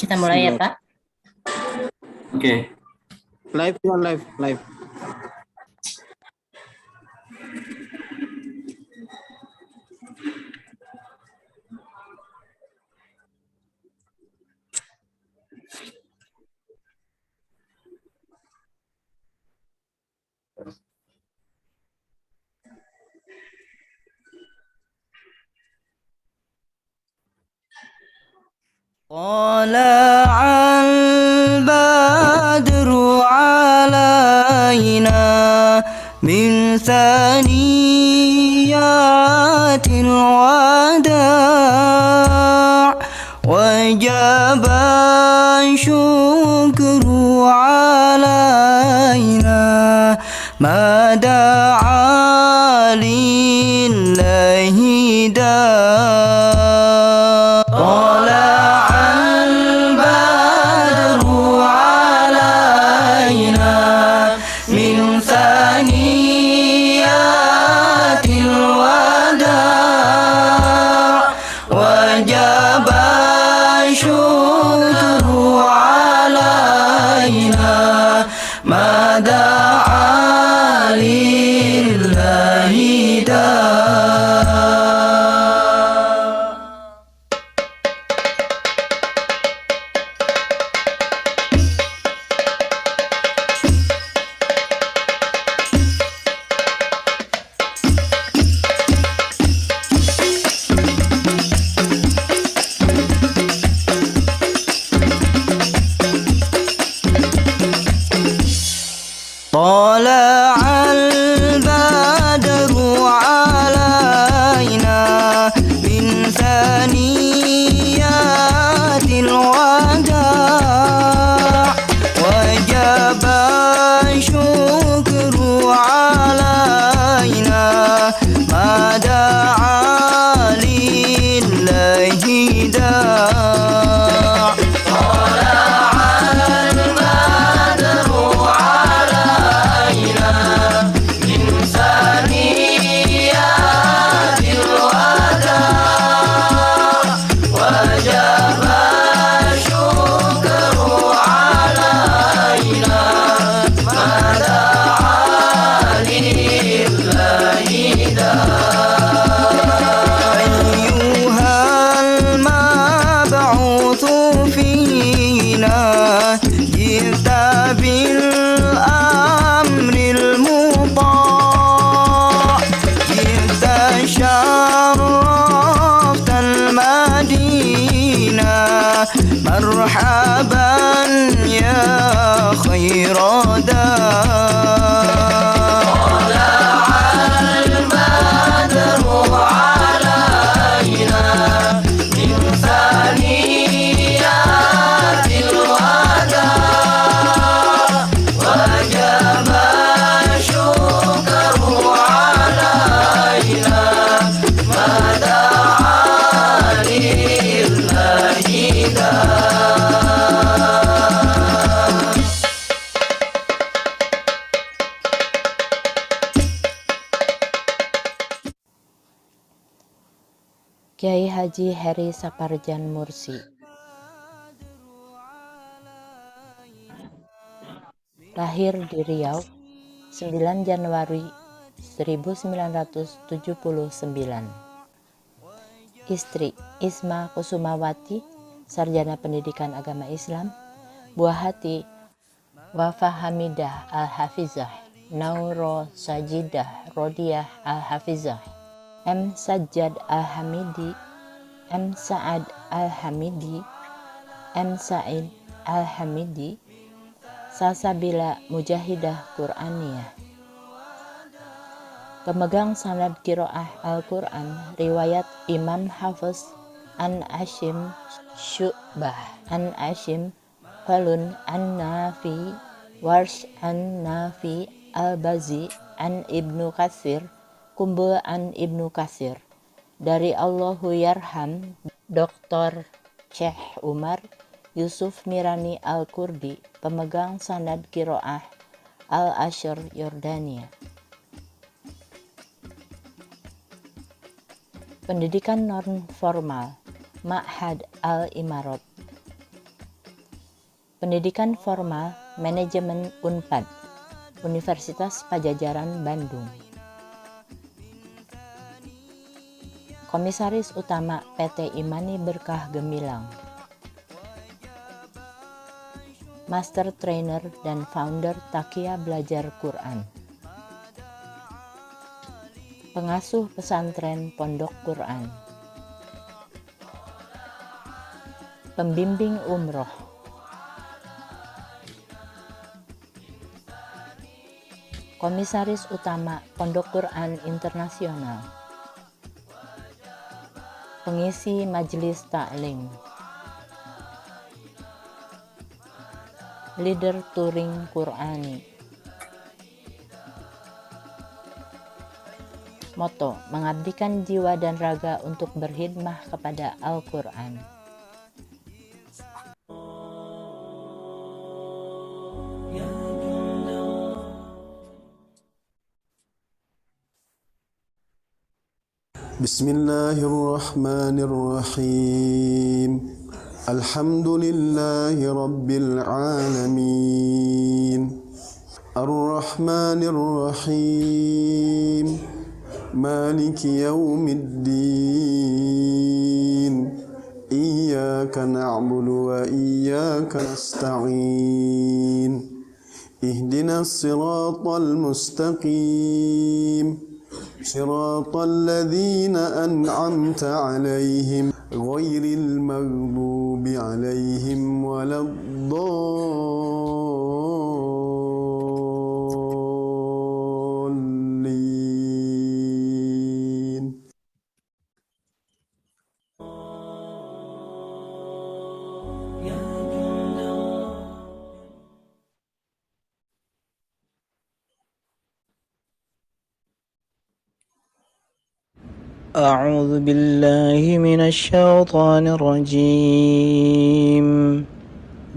Kita mulai ya, Pak. Oke. Live ya, live. طلع البدر علينا من ثنيات الوداع وجب الشكر علينا ما دعا لله داع. طلع البدر علينا من ثنيات الوداع وجب الشكر علينا ما دعا لله داع. طلع البدر علينا من ثنيات الوداع وجب الشكر علينا ما دعا لله داع. جئت بالأمر المطاع جئت شرفت المدينة مرحبا يا خير داع. Kiai Haji Heri Saparjan Mursi. Lahir di Riau 9 Januari 1979. Istri Isma Kusumawati, sarjana pendidikan agama Islam. Buah hati Wafa Hamidah Al-Hafizah, Nauro Sajidah Rodiah Al-Hafizah, M. Sajjad Al-Hamidi, M. Sa'ad Al-Hamidi, M. Sa'id Al-Hamidi, Salsabila Mujahidah Qur'aniyah. Pemegang sanad qiraah Al-Quran, riwayat Imam Hafiz An Asyim Syu'bah, An Asyim Falun An Nafi, Warsh An Nafi Al-Bazi An Ibnu Katsir, Kumbul An Ibnu Katsir. Dari Allahu Yarham, Dr. Syekh Umar Yusuf Mirani Al-Kurdi, pemegang sanad qiraah Al-Ashr Yordania. Pendidikan non formal, Ma'had Al-Imarat. Pendidikan Formal Manajemen Unpad, Universitas Padjadjaran Bandung. Komisaris Utama PT Imani Berkah Gemilang. Master Trainer dan Founder Takia Belajar Quran. Pengasuh Pesantren Pondok Quran. Pembimbing Umroh. Komisaris Utama Pondok Quran Internasional. Pengisi Majelis Taklim. Leader Touring Qurani. Moto, mengabdikan jiwa dan raga untuk berkhidmah kepada Al-Quran. Bismillahirrahmanirrahim. Alhamdulillahi Rabbil Alamin. Ar-Rahmanir-Rahim. Maliki Yawmiddin. Iyyaka na'budu wa iyyaka nasta'in. Ihdinas siratal mustaqim. صراط الذين أنعمت عليهم غير المغضوب عليهم ولا الضالين. أعوذ بالله من الشيطان الرجيم.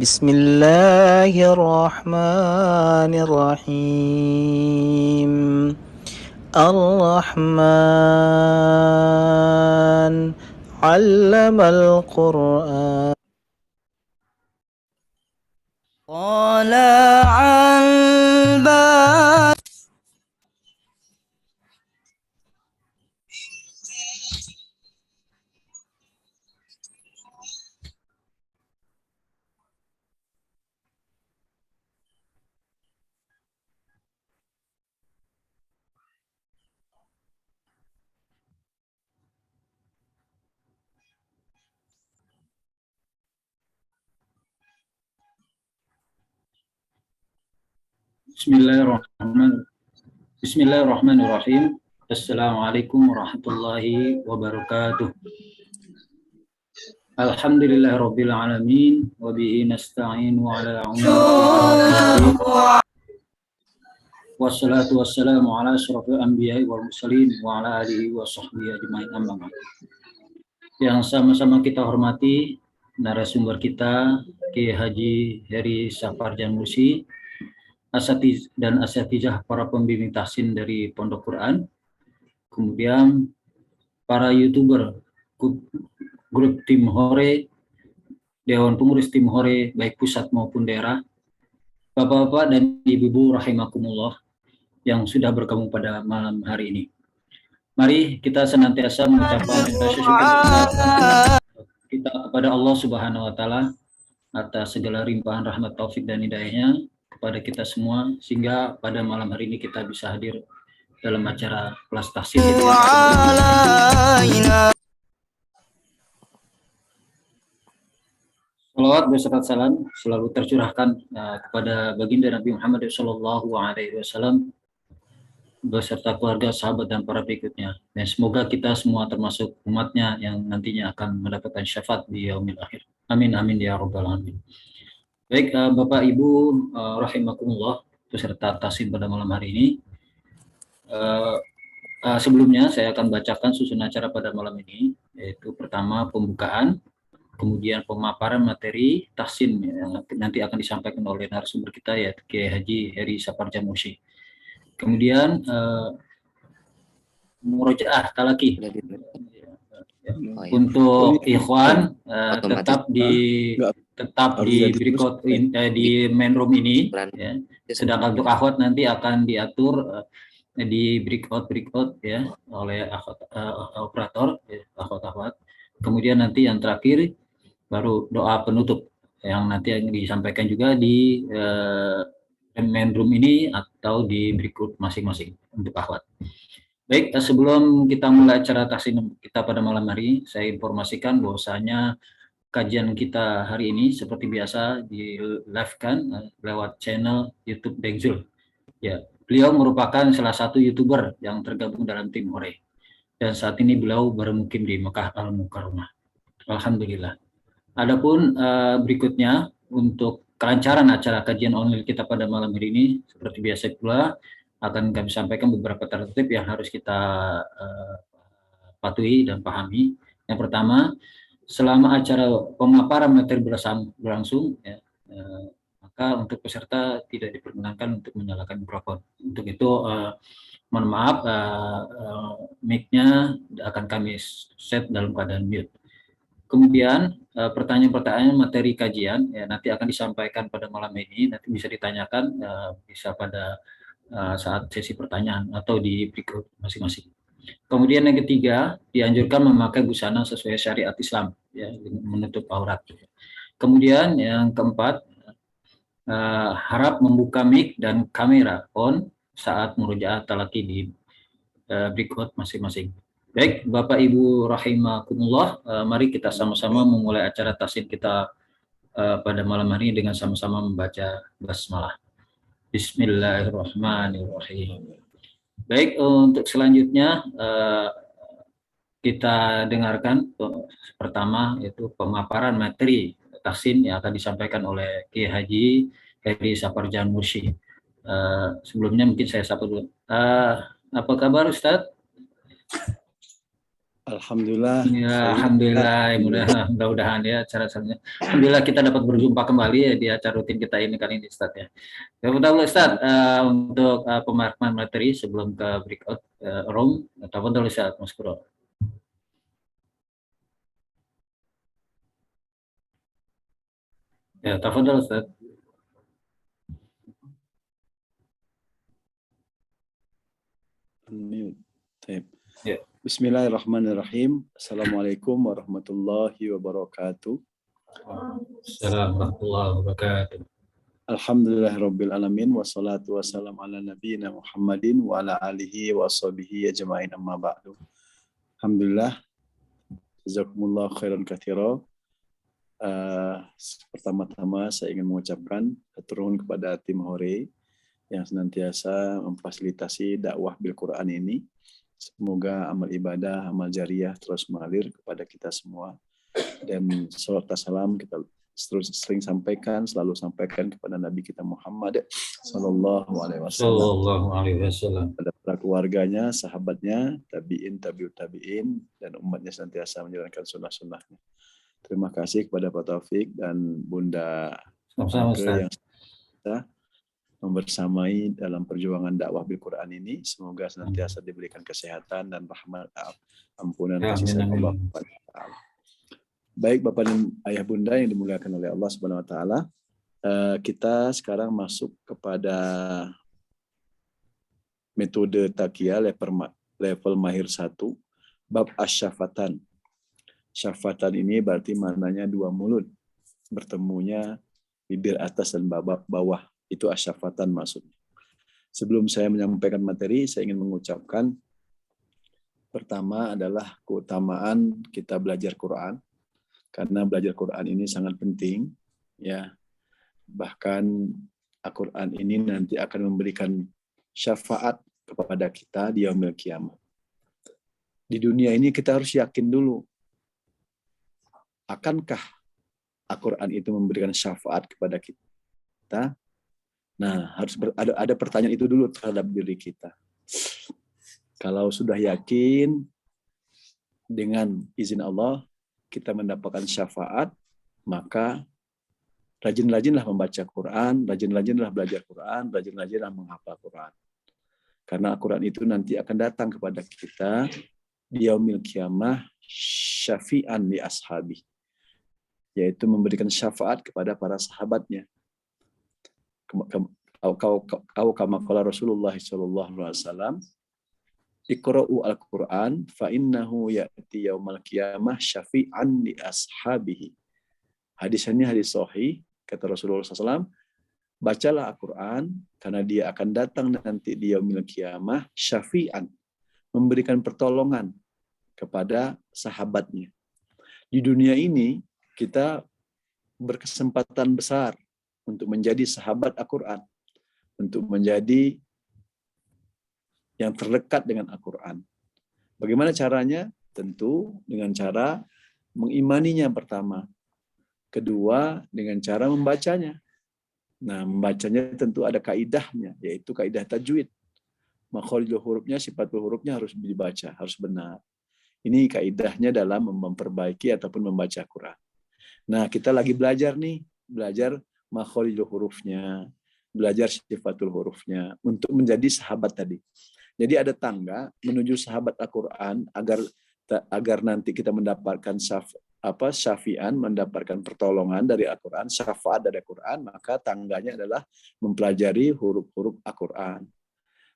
بسم الله الرحمن الرحيم. الرحمن علم القرآن. طلع البدر Bismillahirrahmanirrahim. Assalamualaikum warahmatullahi wabarakatuh. Alhamdulillahirabbil alamin wa bihi nasta'inu ala umuri. Wassalatu wassalamu ala asyrafil anbiya'i wal mursalin wa ala alihi wa sahbihi ajmain, amma ba'd. Yang sama-sama kita hormati narasumber kita Kiai Haji Heri Saparjan Mursi, asatiz dan asatizah para pembimbing tahsin dari Pondok Quran, kemudian para YouTuber grup tim Hore, Dewan Pengurus tim Hore baik pusat maupun daerah, Bapak-bapak dan Ibu-ibu rahimakumullah yang sudah bergabung pada malam hari ini. Mari kita senantiasa mengucapkan kita kepada Allah Subhanahu wa taala atas segala limpahan rahmat, taufik dan hidayahnya kepada kita semua, sehingga pada malam hari ini kita bisa hadir dalam acara kelas tahsin ini. Salawat beserta salam selalu tercurahkan kepada baginda Nabi Muhammad SAW beserta keluarga, sahabat dan para pengikutnya. Dan semoga kita semua termasuk umatnya yang nantinya akan mendapatkan syafaat di yaumil akhir. Amin amin ya rabbal alamin. Baik, Bapak Ibu rahimakumullah peserta tahsin pada malam hari ini. Sebelumnya saya akan bacakan susunan acara pada malam ini, yaitu pertama pembukaan, kemudian pemaparan materi tahsin yang nanti akan disampaikan oleh narasumber kita, yaitu Kiai Haji Heri Saparjan Mursi. Kemudian murojaah talaki Oh, ya. Untuk ikhwan Otomatis. tetap di berikut di main room ini ya. Sedangkan untuk akhwat nanti akan diatur di breakout ya oleh operator ya, akhwat. Kemudian nanti yang terakhir baru doa penutup yang nanti yang disampaikan juga di main room ini atau di berikut masing-masing untuk akhwat. Baik, sebelum kita mulai acara tahsin kita pada malam hari, saya informasikan bahwasanya kajian kita hari ini seperti biasa di live-kan lewat channel YouTube Dengzul. Ya, beliau merupakan salah satu YouTuber yang tergabung dalam tim Hore. Dan saat ini beliau bermukim di Mekah Al-Mukarramah. Alhamdulillah. Adapun berikutnya untuk kelancaran acara kajian online kita pada malam hari ini seperti biasa pula akan kami sampaikan beberapa tertib yang harus kita patuhi dan pahami. Yang pertama, selama acara pemaparan materi berlangsung, ya, maka untuk peserta tidak diperkenankan untuk menyalakan mikrofon. Untuk itu, mohon maaf, mic-nya akan kami set dalam keadaan mute. Kemudian pertanyaan-pertanyaan materi kajian ya, nanti akan disampaikan pada malam ini, nanti bisa ditanyakan bisa pada saat sesi pertanyaan atau di berikut masing-masing. Kemudian yang ketiga, dianjurkan memakai busana sesuai syariat Islam, ya, menutup aurat. Kemudian yang keempat, harap membuka mic dan kamera on saat murojaah talaki di berikut masing-masing. Baik, Bapak Ibu rahimakumullah, mari kita sama-sama memulai acara tahsin kita pada malam hari ini dengan sama-sama membaca basmalah. Bismillahirrahmanirrahim. Baik, untuk selanjutnya kita dengarkan pertama yaitu pemaparan materi tahsin yang akan disampaikan oleh Kiai Haji Heri Saparjan Mursyid. Sebelumnya mungkin saya sapa dulu. Apa kabar Ustadz? Alhamdulillah. Ya, alhamdulillah, mudah-mudahan ya acara-acaranya. Alhamdulillah kita dapat berjumpa kembali ya di acara rutin kita ini kali ini Ustadz ya. Ya betul Ustadz, untuk pemaparan materi sebelum ke breakout room, tafadhol Ustadz Mas Kuro. Ya, tafadhol Ustadz. Ya. Bismillahirrahmanirrahim. Assalamualaikum warahmatullahi wabarakatuh. Assalamualaikum warahmatullahi wabarakatuh. Alhamdulillahirabbil alamin wassalatu wassalamu ala nabiyina Muhammadin wa ala alihi wa sahbihi ajma'in amma ba'du. Alhamdulillah. Jazakumullah khairan katsira. Pertama-tama saya ingin mengucapkan hatur nuhun kepada tim Hore yang senantiasa memfasilitasi dakwah bil Quran ini. Semoga amal ibadah, amal jariah terus mengalir kepada kita semua. Dan salat dan salam kita sering sampaikan, selalu sampaikan kepada Nabi kita Muhammad Sallallahu Alaihi Wasallam. Pada para keluarganya, sahabatnya, tabiin, tabiut tabiin, dan umatnya senantiasa menjalankan sunnah-sunnahnya. Terima kasih kepada Pak Taufik dan Bunda yang kita membersamai dalam perjuangan dakwah bil Quran ini. Semoga senantiasa diberikan kesehatan dan rahmat, ampunan kasih sayang Allah. Baik Bapak dan Ayah Bunda yang dimuliakan oleh Allah Subhanahu wa taala, kita sekarang masuk kepada metode taqiyah level mahir 1, bab asyafatan. Syafatan ini berarti maknanya dua mulut bertemunya bibir atas dan bawah. Itu asyafatan maksudnya. Sebelum saya menyampaikan materi, saya ingin mengucapkan pertama adalah keutamaan kita belajar Quran, karena belajar Quran ini sangat penting, ya. Bahkan Al-Quran ini nanti akan memberikan syafaat kepada kita di yaumil qiyamah. Di dunia ini kita harus yakin dulu, akankah Al-Quran itu memberikan syafaat kepada kita? Nah, harus ada pertanyaan itu dulu terhadap diri kita. Kalau sudah yakin dengan izin Allah kita mendapatkan syafaat, maka rajin-rajinlah membaca Quran, rajin-rajinlah belajar Quran, rajin-rajinlah menghafal Quran. Karena Al-Quran itu nanti akan datang kepada kita di yaumil qiyamah syafi'an li ashabi, yaitu memberikan syafaat kepada para sahabatnya. Kama qala Rasulullah sallallahu alaihi wasallam, Iqra'u al-Qur'an fa innahu ya'ti yaumal qiyamah syafi'an li ashabihi. Hadis ini hadis sahih, kata Rasulullah SAW, bacalah Al-Quran karena dia akan datang nanti di yaumil qiyamah syafi'an, memberikan pertolongan kepada sahabatnya. Di dunia ini kita berkesempatan besar untuk menjadi sahabat Al-Quran, untuk menjadi yang terdekat dengan Al-Quran. Bagaimana caranya? Tentu dengan cara mengimaninya pertama. Kedua, dengan cara membacanya. Nah, membacanya tentu ada kaidahnya, yaitu kaidah tajwid. Makharijul hurufnya, sifatul hurufnya harus dibaca, harus benar. Ini kaidahnya dalam memperbaiki ataupun membaca Quran. Nah, kita lagi belajar nih, belajar makharijul hurufnya, belajar sifatul hurufnya untuk menjadi sahabat tadi. Jadi ada tangga menuju sahabat Al-Quran agar nanti kita mendapatkan syafi'an, mendapatkan pertolongan dari Al-Quran, syafaat dari Al-Quran, maka tangganya adalah mempelajari huruf-huruf Al-Quran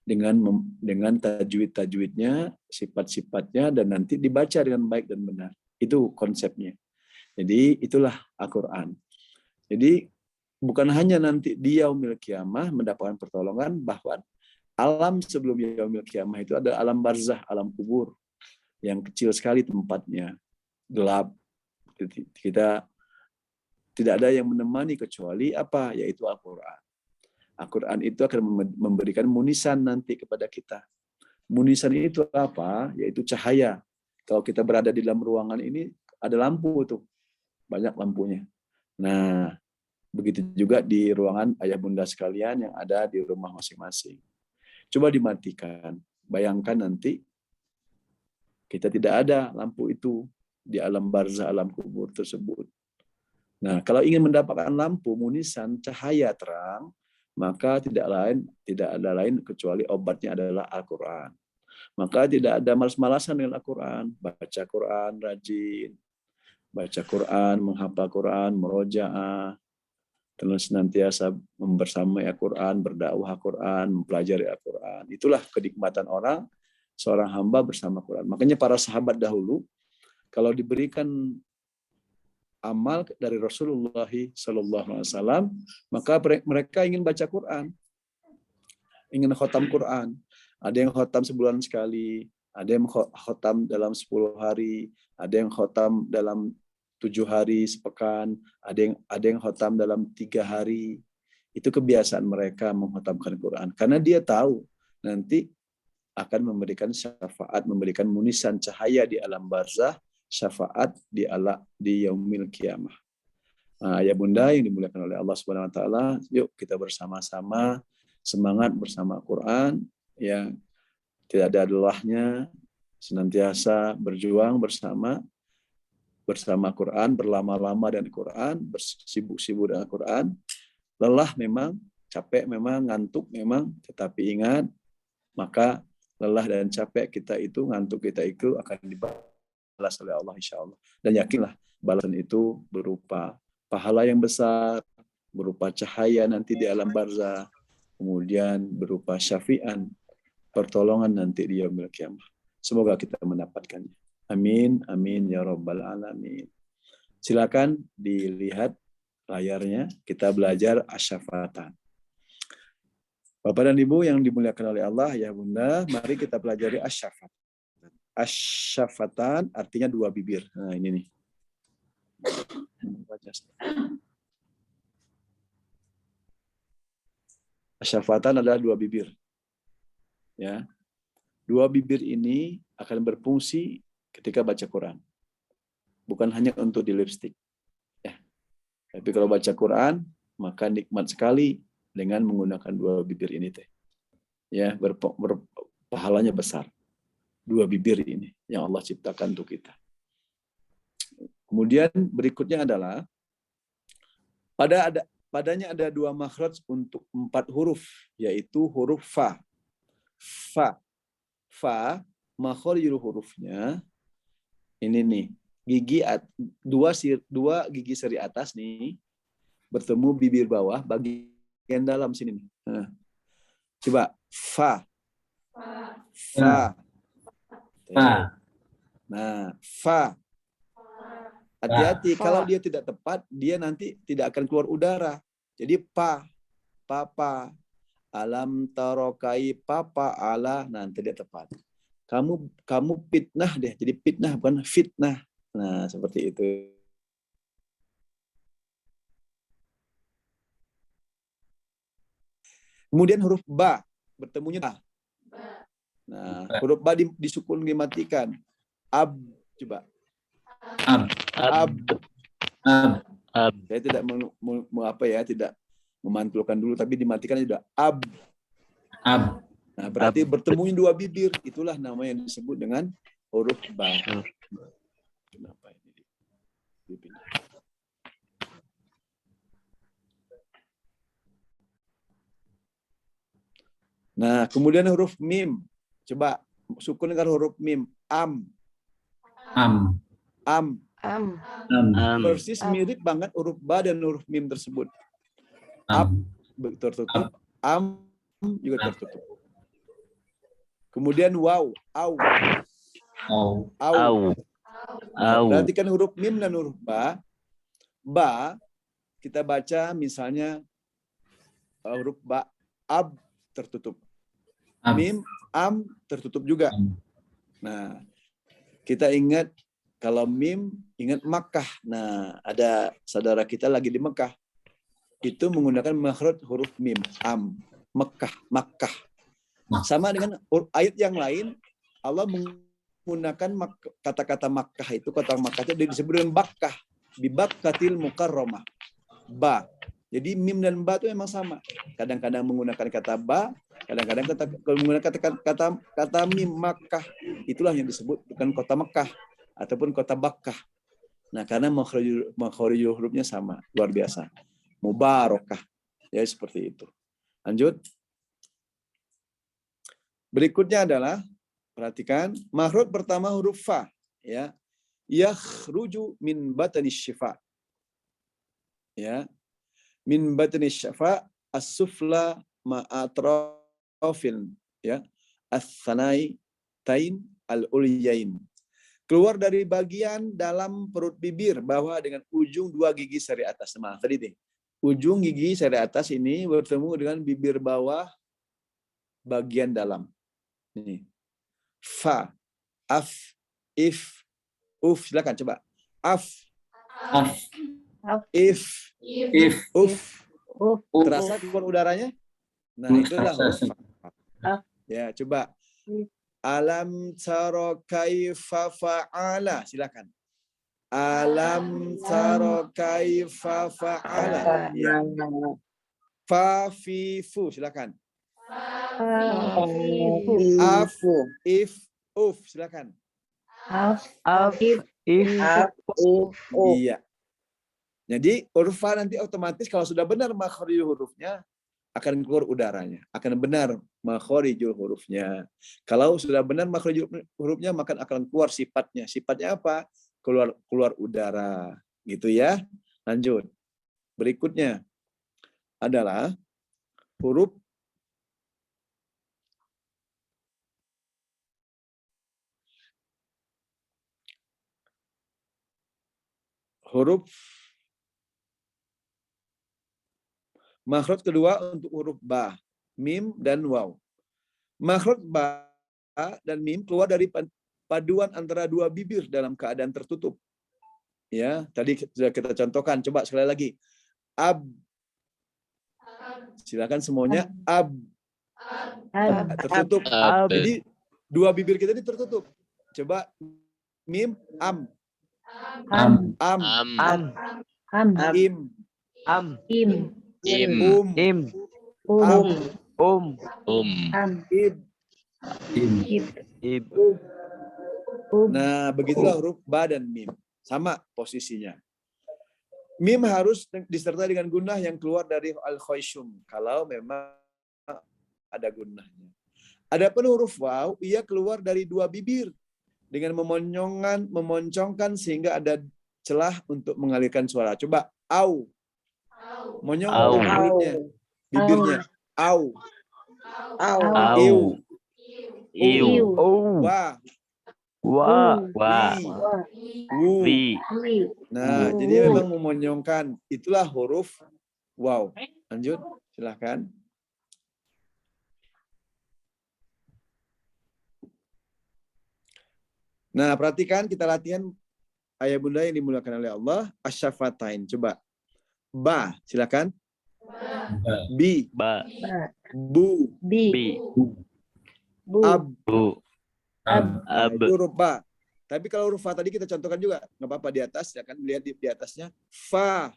dengan tajwid-tajwidnya, sifat-sifatnya, dan nanti dibaca dengan baik dan benar. Itu konsepnya. Jadi itulah Al-Quran. Jadi bukan hanya nanti di yaumil qiyamah mendapatkan pertolongan, bahwa alam sebelum yaumil qiyamah itu ada alam barzah, alam kubur yang kecil sekali tempatnya, gelap. Kita tidak ada yang menemani kecuali apa? Yaitu Al-Quran. Al-Quran itu akan memberikan munisan nanti kepada kita. Munisan itu apa? Yaitu cahaya. Kalau kita berada di dalam ruangan ini, ada lampu tuh. Banyak lampunya. Nah, begitu juga di ruangan ayah bunda sekalian yang ada di rumah masing-masing. Coba dimatikan. Bayangkan nanti kita tidak ada lampu itu di alam barzah, alam kubur tersebut. Nah, kalau ingin mendapatkan lampu, munisan, cahaya terang, maka tidak ada lain kecuali obatnya adalah Al-Quran. Maka tidak ada malas-malasan dengan Al-Quran. Baca Quran rajin, baca Quran, menghafal Quran, murojaah, terus senantiasa membersamai Al-Quran, berdakwah Al-Quran, mempelajari Al-Quran. Itulah kenikmatan orang, seorang hamba bersama Quran. Makanya para sahabat dahulu, kalau diberikan amal dari Rasulullah SAW, maka mereka ingin baca Quran, ingin khatam Quran. Ada yang khatam sebulan sekali, ada yang khatam dalam 10 hari, ada yang khatam dalam 7 hari sepekan, ada yang khatam dalam 3 hari. Itu kebiasaan mereka mengkhatamkan Quran. Karena dia tahu nanti akan memberikan syafaat, memberikan munisan cahaya di alam barzah, syafaat di yaumil qiyamah. Nah, ya bunda yang dimuliakan oleh Allah Subhanahu wa taala, yuk kita bersama-sama semangat bersama Quran, ya tidak ada lelahnya, senantiasa berjuang bersama Quran, berlama-lama dengan Quran, bersibuk-sibuk dengan Quran. Lelah memang, capek memang, ngantuk memang, tetapi ingat, maka lelah dan capek kita itu, ngantuk kita itu akan dibalas oleh Allah insya Allah. Dan yakinlah balasan itu berupa pahala yang besar, berupa cahaya nanti di alam barzah, kemudian berupa syafi'an, pertolongan nanti di yaumil qiyamah. Semoga kita mendapatkannya. Amin, amin ya rabbal alamin. Silakan dilihat layarnya, kita belajar asyafatan. Bapak dan Ibu yang dimuliakan oleh Allah, ya bunda, mari kita pelajari asyafatan. Asyafatan artinya 2 bibir. Nah ini nih. Asyafatan adalah 2 bibir. Ya, 2 bibir ini akan berfungsi ketika baca Quran. Bukan hanya untuk di lipstik. Ya. Tapi kalau baca Quran, maka nikmat sekali dengan menggunakan 2 bibir ini teh. Ya, pahalanya besar. 2 bibir ini yang Allah ciptakan untuk kita. Kemudian berikutnya adalah padanya ada 2 makhraj untuk 4 huruf, yaitu huruf fa. Fa makharijul hurufnya Ini nih, dua gigi seri atas nih bertemu bibir bawah bagian dalam sini nih. Nah, coba fa. Nah, fa. Hati-hati kalau dia tidak tepat, dia nanti tidak akan keluar udara. Jadi papa. Alam tarokai papa ala, nanti dia tepat. Kamu fitnah deh, jadi fitnah bukan fitnah. Nah, seperti itu. Kemudian huruf ba bertemunya ba. Nah, huruf ba disukun dimatikan. Ab, coba. Ab. Saya tidak tidak memantulkan dulu, tapi dimatikan sudah ab. Nah, berarti bertemu dua bibir, itulah nama yang disebut dengan huruf ba. Kenapa ini? Nah, kemudian huruf mim. Coba sukun dengan huruf mim. Am. Persis mirip banget huruf ba dan huruf mim tersebut. Ab tertutup, am juga tertutup. Kemudian waw, au. Perhatikan huruf mim dan huruf ba. Ba kita baca misalnya huruf ba, ab tertutup. Mim, am tertutup juga. Nah, kita ingat kalau mim, ingat Makkah. Nah, ada saudara kita lagi di Mekah. Itu menggunakan makhraj huruf mim, am, Makkah. Sama dengan ayat yang lain, Allah menggunakan kata-kata Makkah itu, kata Makkah itu disebut dengan Bakkah, bibakkatil mukarramah. Ba. Jadi mim dan ba itu memang sama. Kadang-kadang menggunakan kata ba, kadang-kadang menggunakan kata mim, Makkah. Itulah yang disebut dengan kota Mekah ataupun kota Bakkah. Nah, karena makhraj hurufnya sama, luar biasa. Mubarakah. Ya, seperti itu. Lanjut. Berikutnya adalah, perhatikan, makhraj pertama huruf fa. Ya. Yakhruju min batni syifa. Ya. Min batni syifa as-sufla ma'atrafil. Ya. As-sanai tain al-ulyain. Keluar dari bagian dalam perut bibir bawah dengan ujung dua gigi seri atas. Maaf, tadi nih. Ujung gigi seri atas ini bertemu dengan bibir bawah bagian dalam. Ini. Fa, af, if, uf. Silakan coba. Af, if, uf. Terasa keluar udaranya? Nah, itulah huruf fa. Ya, coba. Alam tara kaifa fa'ala. Silakan. Alam tara kaifa fa'ala. Ya. Fa fi fu, silakan. Af, if, uf, silakan. Iya. Jadi huruf fa nanti otomatis kalau sudah benar makhrajul hurufnya akan keluar udaranya, akan benar makharijul hurufnya. Kalau sudah benar makharijul hurufnya maka akan keluar sifatnya. Sifatnya apa? Keluar udara, gitu ya. Lanjut. Berikutnya adalah huruf makhraj kedua untuk huruf ba, mim dan waw. Makhraj ba dan mim keluar dari paduan antara dua bibir dalam keadaan tertutup. Ya, tadi sudah kita contohkan. Coba sekali lagi. Ab. Silakan semuanya. Ab. Tertutup. Jadi dua bibir kita ini tertutup. Coba mim, am. Im. Ib. Nah, begitulah huruf ba dan mim. Sama posisinya. Mim harus disertai dengan gunnah yang keluar dari al-khayshum. Kalau memang ada gunnahnya. Adapun huruf waw, ia keluar dari dua bibir dengan memoncongkan sehingga ada celah untuk mengalirkan suara. Coba au. Monyong Au. mulutnya, bibirnya. Au. Au. Iu. Iu. Wa. Wa. Wu. Wi. Nah, jadi memang memonyongkan. Itulah huruf waw. Lanjut, silahkan. Nah, perhatikan kita latihan ayah bunda yang dimuliakan oleh Allah. Asyafatain. Coba. Ba, silakan. Bi. Ba. Bu. Bi. Ab. Bu. Nah, Ab. itu huruf ba. Tapi kalau huruf fa tadi kita contohkan juga. Nggak apa-apa di atas. Ya kan, lihat di atasnya. Fa.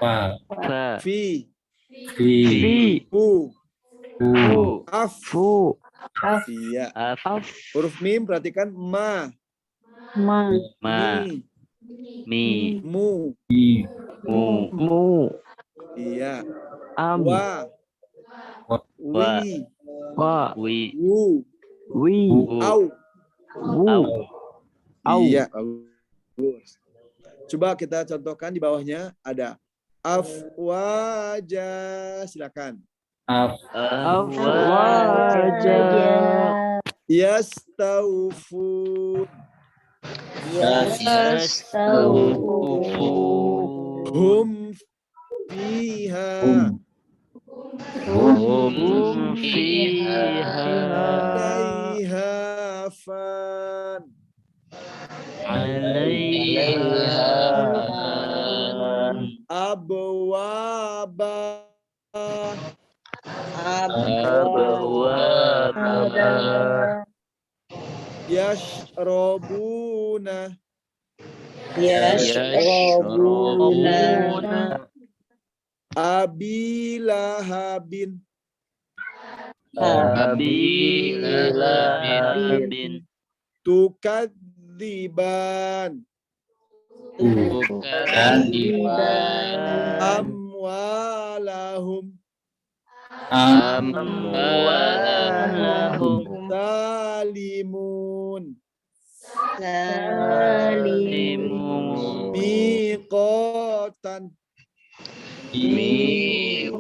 Fa. Fa. Fi. Fi. Fi. Fu. Fu. Af. Fu. Iya. Af. Huruf mim perhatikan ma. Ma. Mi. Mi. Mu. I. Mu. Iya. Am. Wa. Wi. Wa. Wi. Wu. Wi. Au. Wu. Au. Iya. Bagus. Coba kita contohkan di bawahnya ada afwaja. Silakan. Wajah. Yastawfun. Hum fiha. Hum fiha. Alaiha fan. Alaiha. Abwaba. Abwaba. Yashrabuna. Yashrabuna. Abilahabin. Abilahabin. Tukadziban. Amwalahum. Amwalahum. Salimun. Salimun. Miqatan. Miqatan.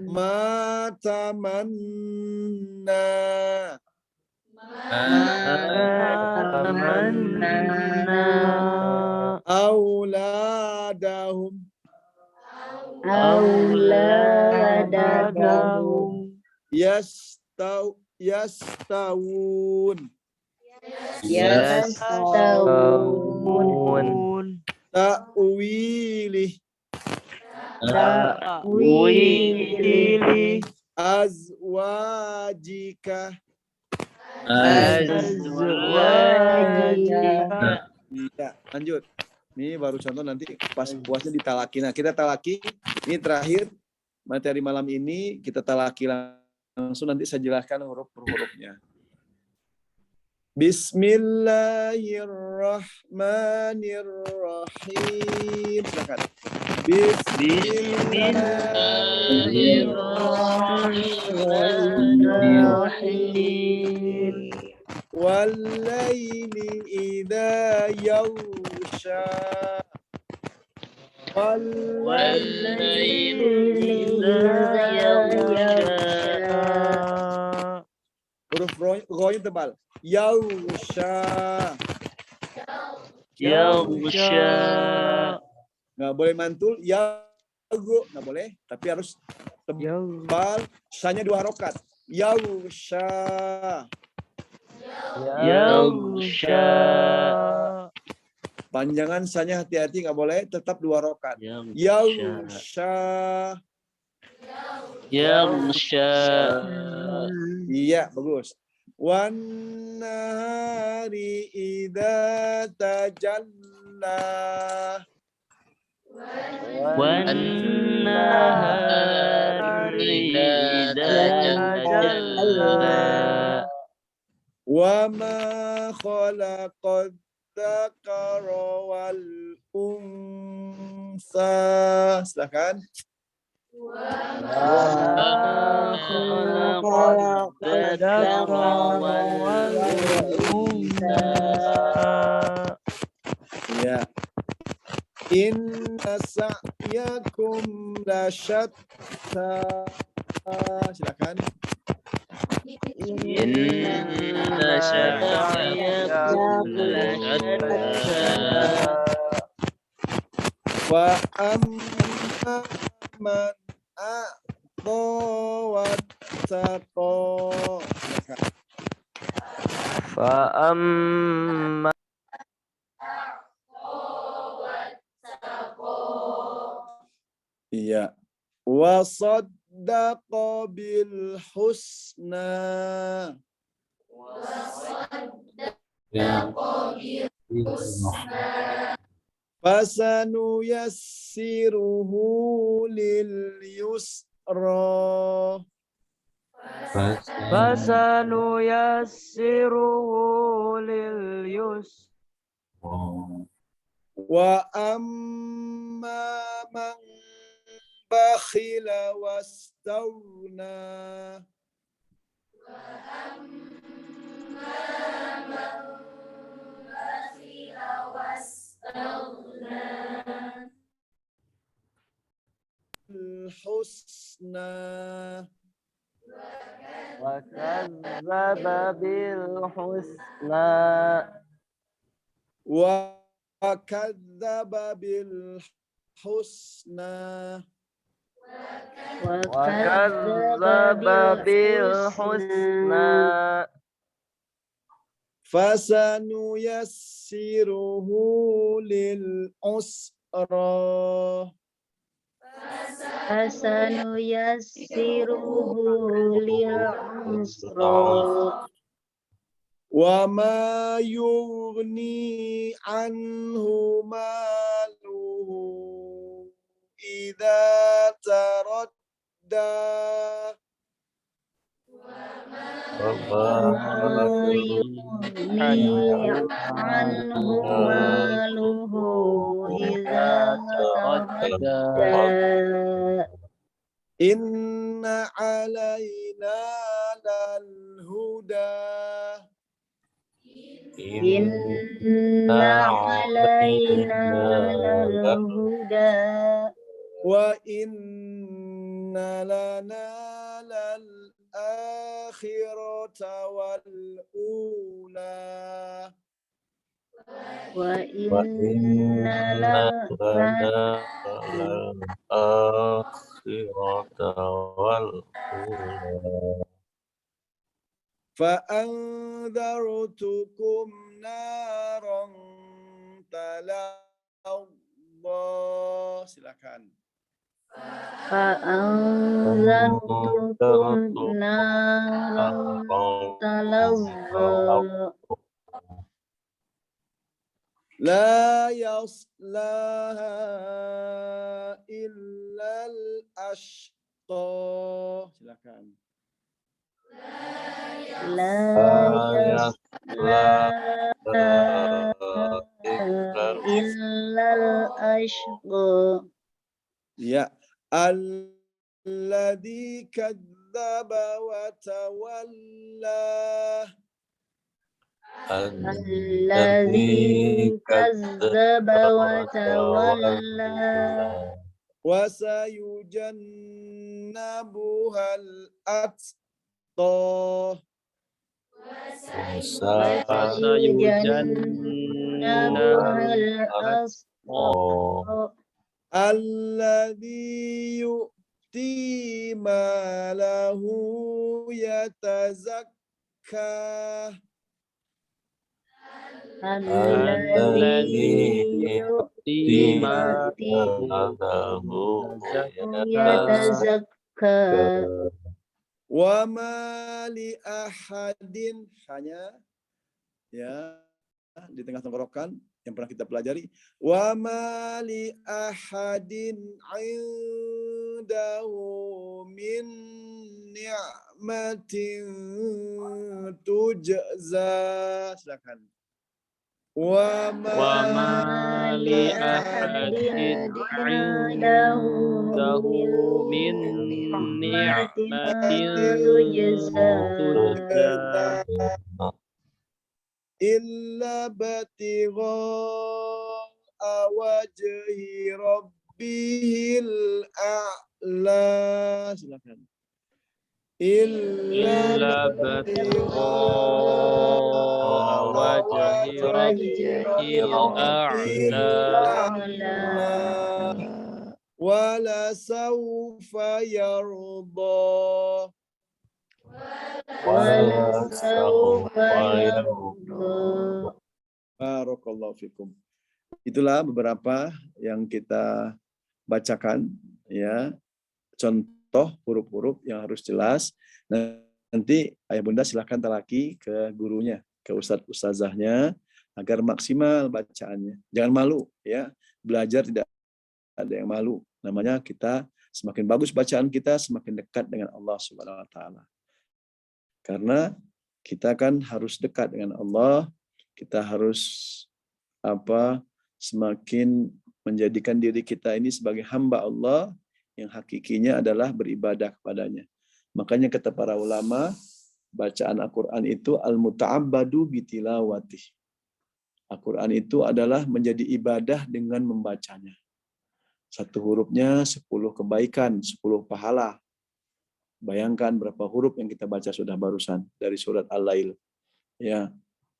Matamanna. Tamanna. Auladahum. Auladahum. Yastawun. Yastawun. Ta'wilih. Ta'wilih. Azwajika. Azwajika. Iya, lanjut. Ini baru contoh, nanti pas puasnya ditalaki. Nah, kita talaki. Ini terakhir materi malam ini, kita talaki langsung, nanti saya jelaskan huruf-hurufnya. Bismillahirrahmanirrahim. Silakan. Bismillahirrahmanirrahim. Wal-laili idza yaghsha. Wal-laili idza yaghsha. Huruf ro-nya tebal. Yaghsha. Yaghsha. Nggak boleh mantul. Yaghsha. Nggak boleh. Tapi harus tebal. Sanya 2 harokat. Yaghsha. Yaghsha. Panjangan sanya hati-hati, nggak boleh, tetap 2 harokat. Yaghsha. Yaghsha. Iya, bagus. Wan nahari idza tajalla. Wan nahari idza tajalla. Wa ma khalaqad dzakara wal unsa. Silakan. Wa ma khalaqad dzakara wal Ya. Inna sa'yakum lasyatta. Silakan. Inna sa'yakum lasyatta. Wa amma man a'ta wattaqa. Silakan. Fa'amma Iya. Wa saddaqa bil husna. Fasanu yassiruhu lil yusra. fasanu yassiruhu lil yus. Wa amma man bakhila wastaghna. Husna. Wa kadzdzaba bil husna. Wa kadzdzaba bil husna. Wa kadzdzaba bil husna. Fasanu yassiruhu lil usra. Fasanu yassiruhu lil usra. Wa ma yughni anhu maluhu idza taradda. Anhu maluhu idza taradda. Inna alayna lal huda. Inna alayna lal huda. Wa inna lana lal akhirata wal ula. Wa inna lana Fa'anzartukum naran talazza. Silakan. fa'anzartukum naran talazza. La yaslaha illal ashqa. Silakan. La yaslaha illal ashqa. Ya, alladzi kadzdzaba wa tawalla. Alladzi kazzaba wa tawalla. Wa sayujannabuhal atqa. Sayujannabuhal atqa. Alladzi yu'ti malahu yatazakka. Alladzi yu'ti malahu yatazakka. Wa ma li ahadin, hanya ya di tengah tenggorokan yang pernah kita pelajari. Wa ma li ahadin indahu min ni'matin tujza. Silakan. Wa ma li ahadin indahu min ni'matin tujza. illa batigha wajhi rabbihil a'la. Silakan. Illa إلا ابتغاء وجه ربه الأعلى wala sawfa yarda. ولسوف يرضى. Barakallahu fikum. Itulah beberapa yang kita bacakan, ya, contoh huruf-huruf yang harus jelas. Nah, nanti ayah bunda silahkan talaki ke gurunya, ke ustadz-ustazahnya agar maksimal bacaannya. Jangan malu, ya, belajar tidak ada yang malu. Namanya kita semakin bagus bacaan kita, semakin dekat dengan Allah Subhanahu Wa Taala. Karena kita kan harus dekat dengan Allah, kita harus semakin menjadikan diri kita ini sebagai hamba Allah yang hakikinya adalah beribadah kepadanya. Makanya kata para ulama, bacaan Al-Quran itu al-muta'abbadu bitilawatih. Al-Quran itu adalah menjadi ibadah dengan membacanya. Satu hurufnya 10 kebaikan, 10 pahala. Bayangkan berapa huruf yang kita baca sudah barusan dari surat Al-Lail. Ya,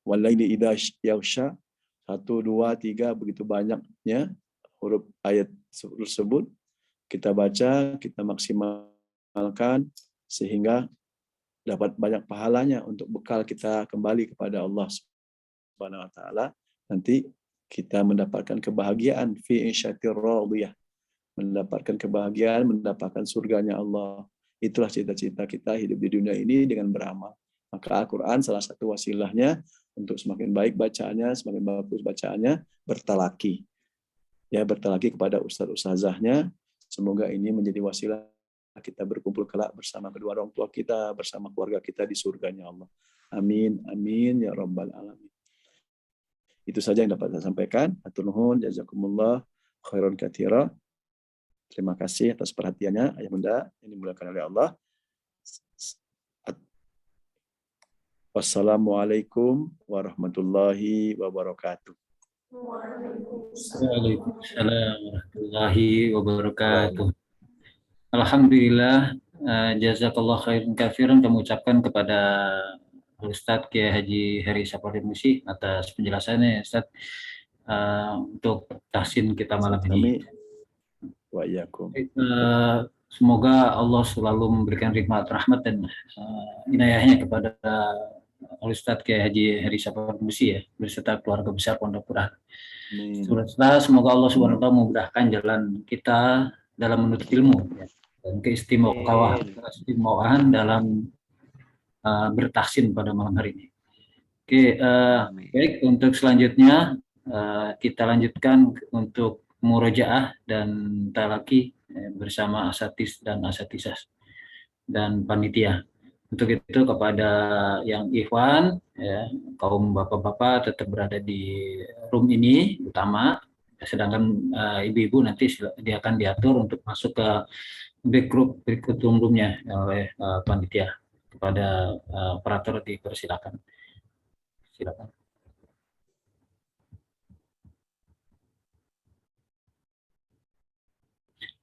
walaili idza yaghsha, 1 2 3 begitu banyaknya huruf ayat tersebut kita baca, kita maksimalkan sehingga dapat banyak pahalanya untuk bekal kita kembali kepada Allah Subhanahu wa taala. Nanti kita mendapatkan kebahagiaan fi insyatir radiyah, mendapatkan kebahagiaan, mendapatkan surganya Allah. Itulah cita-cita kita hidup di dunia ini dengan beramal. Maka Al-Quran salah satu wasilahnya untuk semakin baik bacaannya, semakin bagus bacaannya, bertalaki. Ya, bertalaki kepada ustaz-ustazahnya. Semoga ini menjadi wasilah kita berkumpul kelak bersama kedua orang tua kita, bersama keluarga kita di surganya Allah. Amin, amin, ya rabbal alamin. Itu saja yang dapat saya sampaikan. Hatur nuhun, jazakumullah khairan katsira. Terima kasih atas perhatiannya, ayah bunda yang dimuliakan oleh Allah. Wassalamualaikum warahmatullahi wabarakatuh. Waalaikumsalam warahmatullahi wabarakatuh. Alhamdulillah, jazakallah khairan katsiran kami ucapkan kepada Ustadz Kiai Haji Heri Sapardi Musi atas penjelasannya, Ustadz, untuk tahsin kita malam ini. Wa iyyakum. Semoga Allah selalu memberikan rahmat dan inayahnya kepada Ustadz Kiai Haji Heri Sapardi Musi, ya, beserta keluarga besar Pondok Quran. Semoga Allah Subhanahu wa taala memudahkan jalan kita dalam menuntut ilmu, ya, dan keistimewaan dalam bertahsin pada malam hari ini. Oke, baik, untuk selanjutnya kita lanjutkan untuk murojaah dan talaki bersama asatis dan asatisas dan panitia. Untuk itu kepada yang ikhwan, ya, kaum bapak-bapak tetap berada di room ini utama, sedangkan ibu-ibu nanti dia akan diatur untuk masuk ke back group berikut room-nya oleh panitia. Kepada operator dipersilakan. Silakan.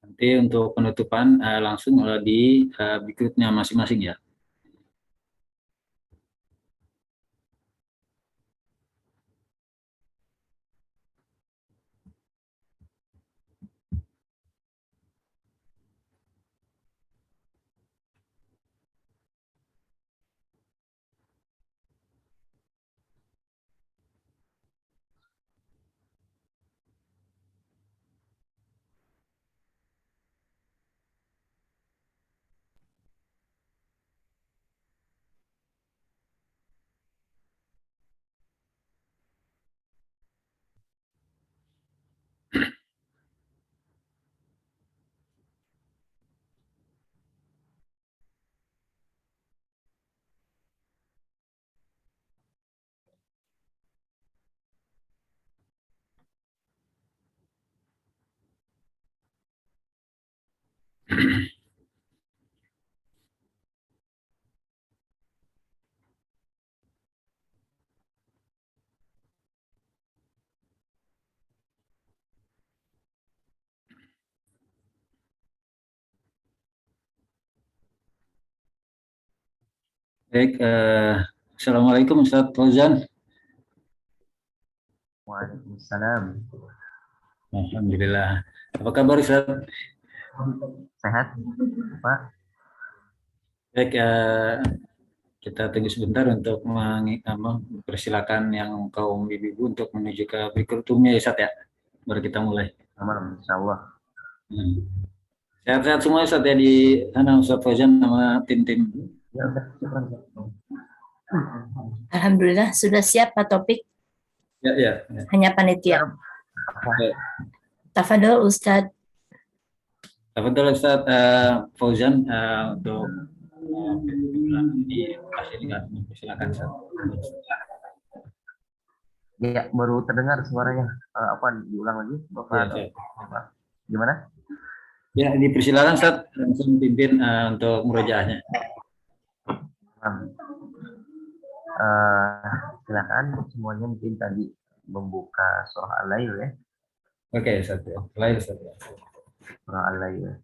Nanti untuk penutupan langsung di berikutnya masing-masing, ya. Baik, Assalamualaikum Ustaz Fauzan. Waalaikumsalam. Alhamdulillah. Apa kabar Ustaz? Sehat, Pak? Baik, kita tunggu sebentar untuk mempersilakan yang kaum ibu-ibu untuk menuju ke berikutnya ya Ustaz ya. Baru kita mulai. Aman, insya Allah. Sehat-sehat semua Ustaz ya di sana Ustaz Fauzan sama tim-tim. Ya udah, syukur. Alhamdulillah sudah siap Pak Topik. Ya. Hanya panitia. Tafadhol Ustaz. Tafadhol Ustaz Fauzan untuk silakan Ustaz. Ya, baru terdengar suaranya. Apa diulang lagi, Bapak? Ya. Gimana? Ya, dipersilakan Ustaz langsung pimpin untuk murojaahnya. Silakan semuanya mungkin tadi membuka surah Al-Lail ya. Oke, Ustaz. Lain Ustaz. Surah Al-Lail.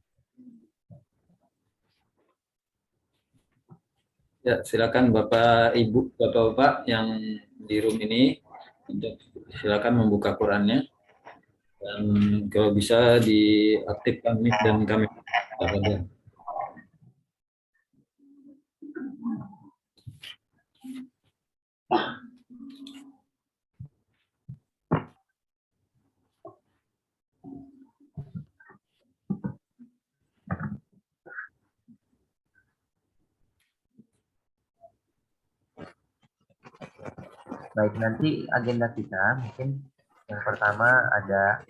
Ya, silakan Bapak, Ibu, Bapak-bapak yang di room ini untuk silakan membuka Qurannya dan kalau bisa diaktifkan mic dan kamera. Baik, nanti agenda kita mungkin yang pertama ada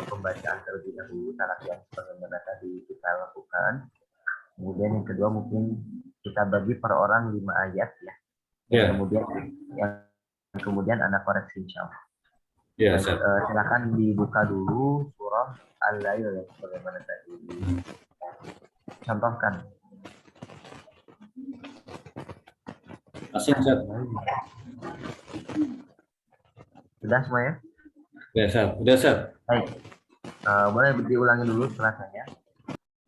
pembacaan terlebih dahulu, yang sebagaimana tadi kita lakukan. Kemudian yang kedua mungkin kita bagi per orang 5 ayat ya. Yeah. Kemudian anak koreksi insya Allah. Ya, silakan dibuka dulu surah Al-Lail ya, sebagaimana tadi contohkan. Masih Ustaz. Sudah semuanya? Ya, Ustaz. Baik. Boleh diulangi dulu setelah saya.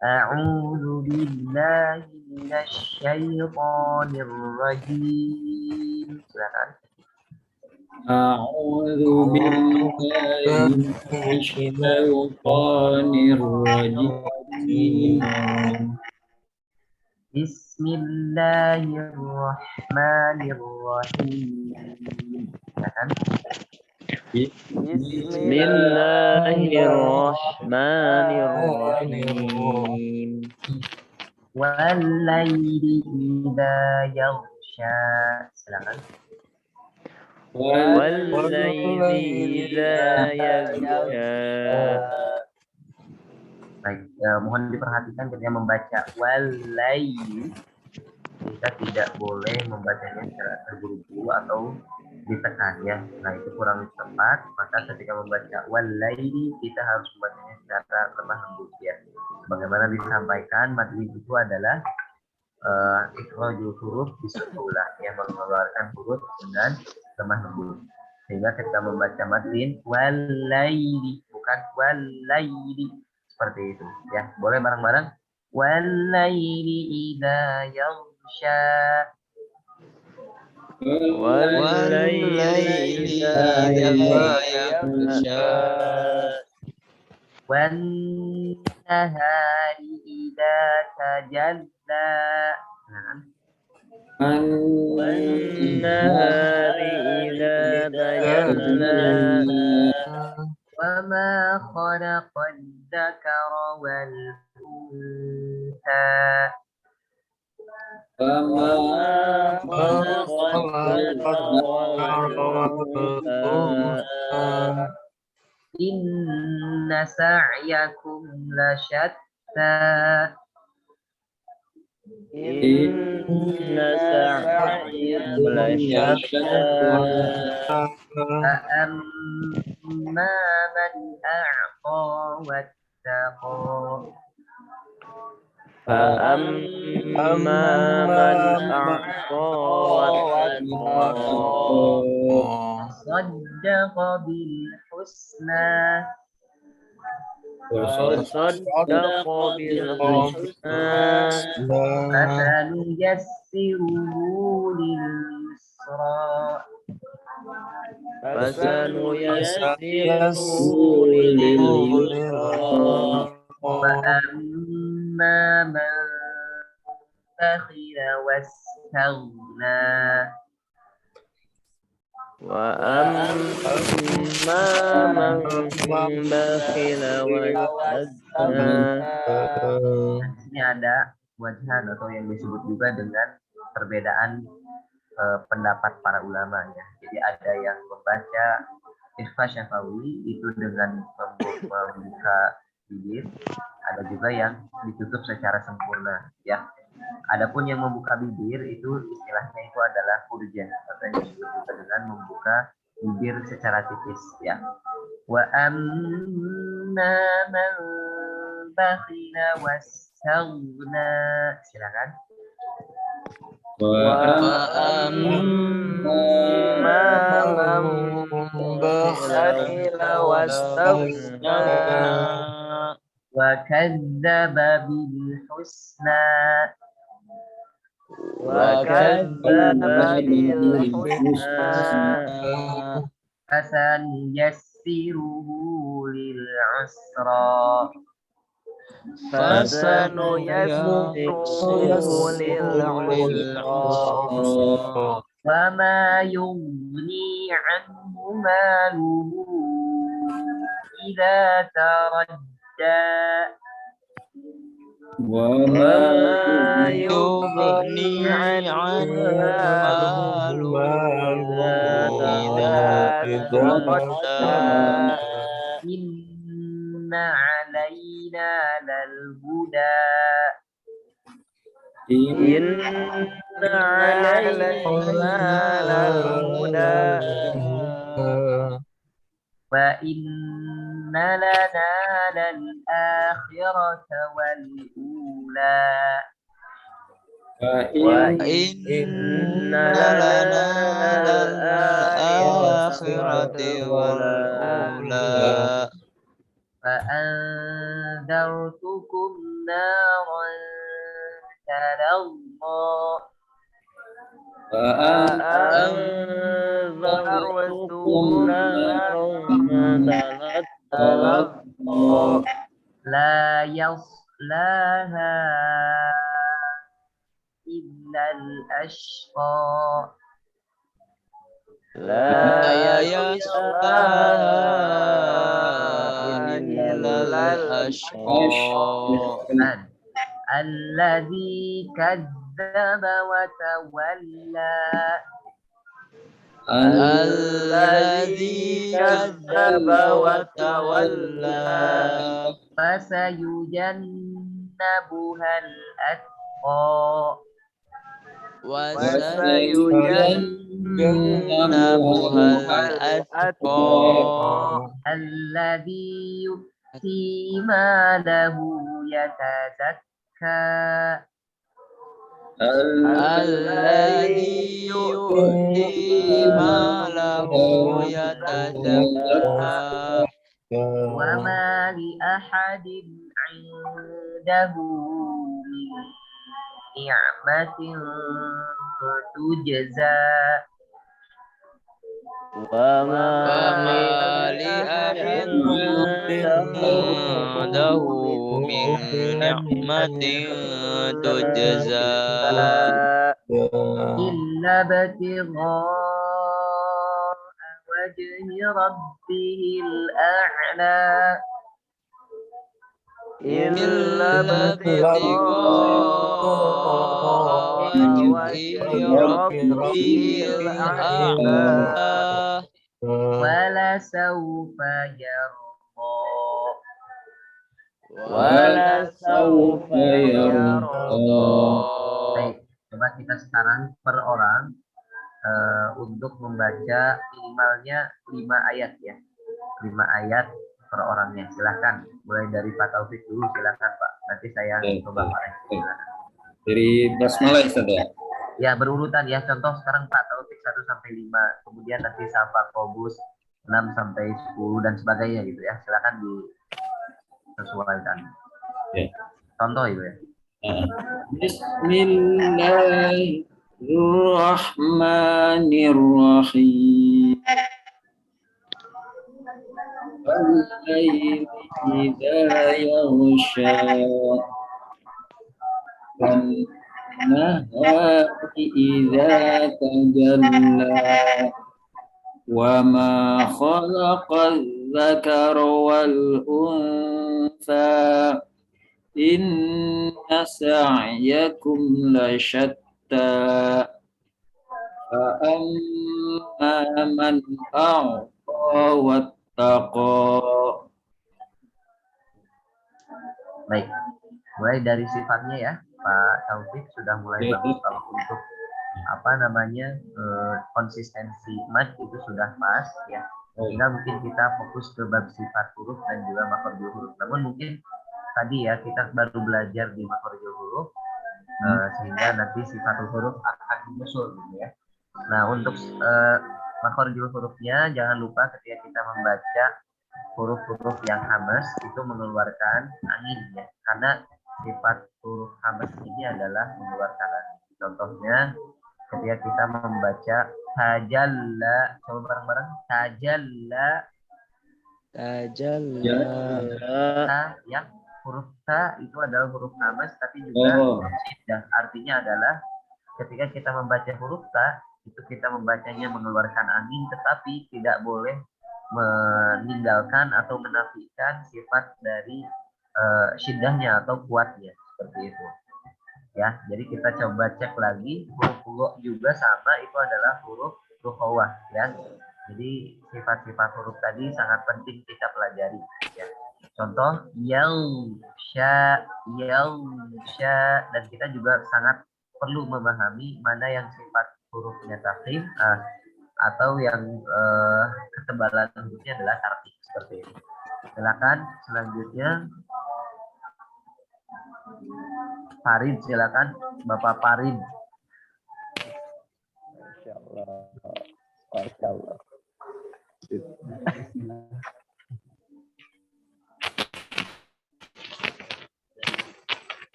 A'udzu billahi minasy syaithanir rajim. Silakan. A'udzu billahi minasy syaithanir rajim. Bismillahirrahmanirrahim. Silakan. Bismillahirrahmanirrahim. Wal-laili idza yaghsha. Silakan. Wal-laili idza yaghsha. Baik, mohon diperhatikan ketika membaca wal-laili kita tidak boleh membacanya secara terburu-buru atau ditekan ya. Nah, itu kurang tepat. Maka ketika membaca wal-laili kita harus membacanya secara lemah lembut ya. Bagaimana disampaikan madlib itu adalah ikhrajul huruf bisukulah yang mengeluarkan huruf dengan lemah lembut. Sehingga ketika membaca madlib wal-laili bukan wal-laili seperti itu ya. Boleh bareng-bareng. Wal-laili idza yaghsha. Wal-laili idza yaghsha. Wan-nahari idza tajalla. Wan-nahari idza tajalla. وما خلق الذكر والأنثى وما خلق الذكر والأنثى إن سعيكم لشتى إن سعيكم لشتى فأما من أعطى واتقى فأما من أعطى واتقى صدق بالحسنى وصدق بالحسنى فسنيسره لليسرى فسنيسره لليسرى وأما من بخل واستغنى وأما من بخل واستغنى. Di sini ada wajhan atau yang disebut juga dengan perbedaan pendapat para ulama ya. Jadi ada yang membaca ikhfa syafawi itu dengan membuka bibir, ada juga yang ditutup secara sempurna ya. Adapun yang membuka bibir itu istilahnya itu adalah furjah atau yang disebut juga dengan membuka bibir secara tipis ya. Wa amma man bakhila wastaghna. Silakan. وأما من بخل واستغنى وكذب بالحسنى فسنيسره للعسرى وما يغني عنه ماله إذا تردى وما يغني عنه ماله إذا تردى إن علينا للهدى إن علينا للهدى وإن لنا للآخرة والأولى وإن لنا للآخرة والأولى فأنذرتكم نارا تلظى فأنذرتكم نارا تلظى لا يصلاها إلا الأشقى لا يصلاها إلا الأشقى الذي كذب وتولى الذي كذب وتولى فسيجنبها الأتقى وسيجنبها الأتقى الذي يؤتي ماله يتزكى الذي يؤتي ماله يتزكى وما لأحد عنده من نعمة تجزى وما لأحد عنده من نعمة تجزى إلا ابتغاء وجه ربه الأعلى إلا ابتغاء وجه ربه الأعلى ولسوف يرضى ولسوف يرضى. Baik, coba kita sekarang per orang untuk membaca minimalnya 5 ayat ya. 5 ayat per orangnya. Silahkan. Mulai dari Pak Taufik dulu, silahkan Pak. Nanti saya coba Pak. Dari basmalah Ustaz ya? Ya, berurutan ya. Contoh sekarang Pak Taufik 1 sampai 5, kemudian nanti Safa Kobus 6 sampai 10 dan sebagainya gitu ya. Silakan sesuaikan. Ya. Contoh itu ya. Bismillahirrahmanirrahim. Wal-laili idza yaghsha wan-nahari idza tajalla wa ma khalaqadz dzakara wal untha inna sa'yakum lasyatta fa amma man a'ta wattaqa. Baik, mulai dari sifatnya ya, Pak Taufik sudah mulai bagus. Kalau untuk konsistensi mad itu sudah pas ya. Sehingga mungkin kita fokus ke bab sifat huruf dan juga makhrajul huruf. Namun mungkin tadi ya kita baru belajar di makhrajul huruf, sehingga nanti sifat huruf akan menyusul gitu ya. Nah, untuk makhrajul hurufnya jangan lupa ketika kita membaca huruf-huruf yang hamas itu mengeluarkan angin ya, karena sifat huruf hamas ini adalah mengeluarkan angin. Contohnya ketika kita membaca tajalla, coba bareng-bareng tajalla. Ya, huruf ta itu adalah huruf hamas tapi juga syiddah. Artinya adalah ketika kita membaca huruf ta itu kita membacanya mengeluarkan angin, tetapi tidak boleh meninggalkan atau menafikan sifat dari syiddahnya atau kuatnya, seperti itu ya. Jadi kita coba cek lagi, huruf lo juga sama, itu adalah huruf rukhawah ya. Jadi sifat-sifat huruf tadi sangat penting kita pelajari ya. Contoh yausha, dan kita juga sangat perlu memahami mana yang sifat hurufnya tafkhim atau yang ketebalan hurufnya adalah tarqiq, seperti itu. Silakan selanjutnya Farid, silakan Bapak Farid. Masyaallah.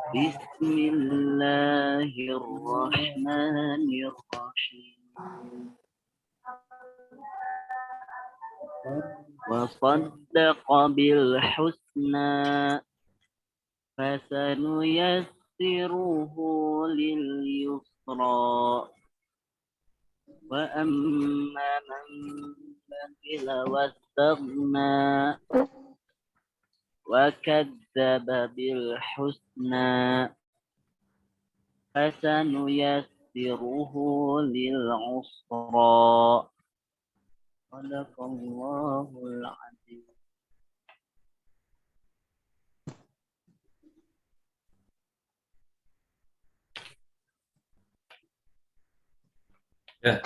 Bismillahirrahmanirrahim. Wa saddaqa bil husna fasanuyassiruhu lil yusra wa amma man bakhila wastaghna wa kadzdzaba bil husna fasanuyassiruhu lil usra. Sadaqallahul azim. Ya.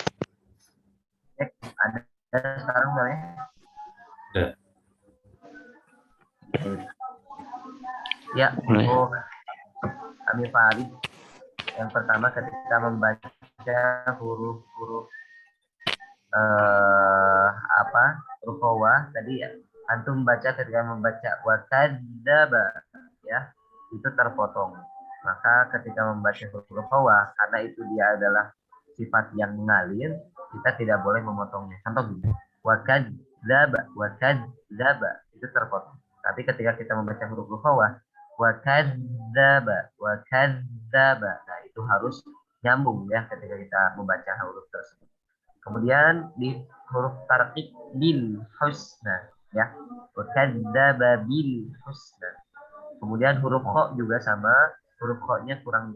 Ada sekarang boleh? Ya. Ya, untuk kami Farid. Yang pertama ketika membaca huruf-huruf rukhawah tadi ya, antum baca ketika membaca wa kadzdzaba ya, itu terpotong. Maka ketika membaca huruf rukhawah, karena itu dia adalah sifat yang mengalir, kita tidak boleh memotongnya. Contoh gini, wa kadzdzaba itu terpotong. Tapi ketika kita membaca huruf rukhawah, wa kadzdzaba, nah itu harus nyambung ya ketika kita membaca huruf tersebut. Kemudian di huruf tarqiq bil husna ya, wa kadzdzaba bil husna. Kemudian huruf kha juga sama, huruf kha-nya kurang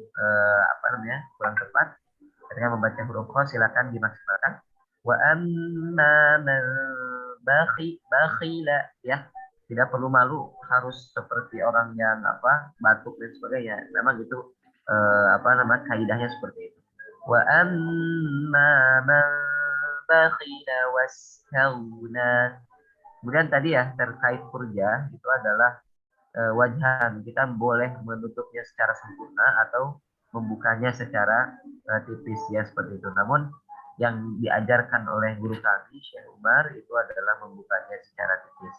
kurang tepat. Ketika membaca huruf kha silakan dimaksimalkan. Wa amma man bakhila ya, tidak perlu malu harus seperti orang yang batuk dan sebagainya. Memang itu kaidahnya seperti itu. Wa amma man bakhila wastaghna. Kemudian tadi ya terkait furja itu adalah wajhan, kita boleh menutupnya secara sempurna atau membukanya secara tipis ya, seperti itu. Namun yang diajarkan oleh guru kami Syekh Umar itu adalah membukanya secara tipis.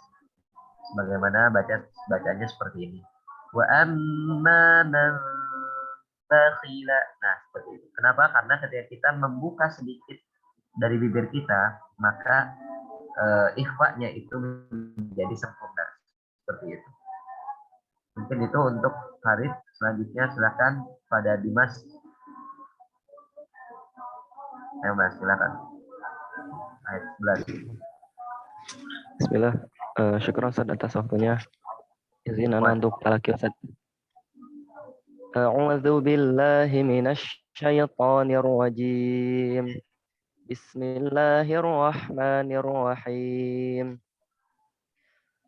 Sebagaimana bacaannya seperti ini. Wa amma man bakhila. Nah, seperti itu. Kenapa? Karena ketika kita membuka sedikit dari bibir kita, maka ikhfa-nya itu menjadi sempurna. Seperti itu. Mungkin itu untuk Farid. Selanjutnya silakan pada Dimas. Ayo Mas, silakan. Ayat 11. Bismillah. Syukur Ustaz atas waktunya. Izin anak untuk laki Ustaz. A'udzu billahi minasy syaithanir rajim. Bismillahirrahmanirrahim.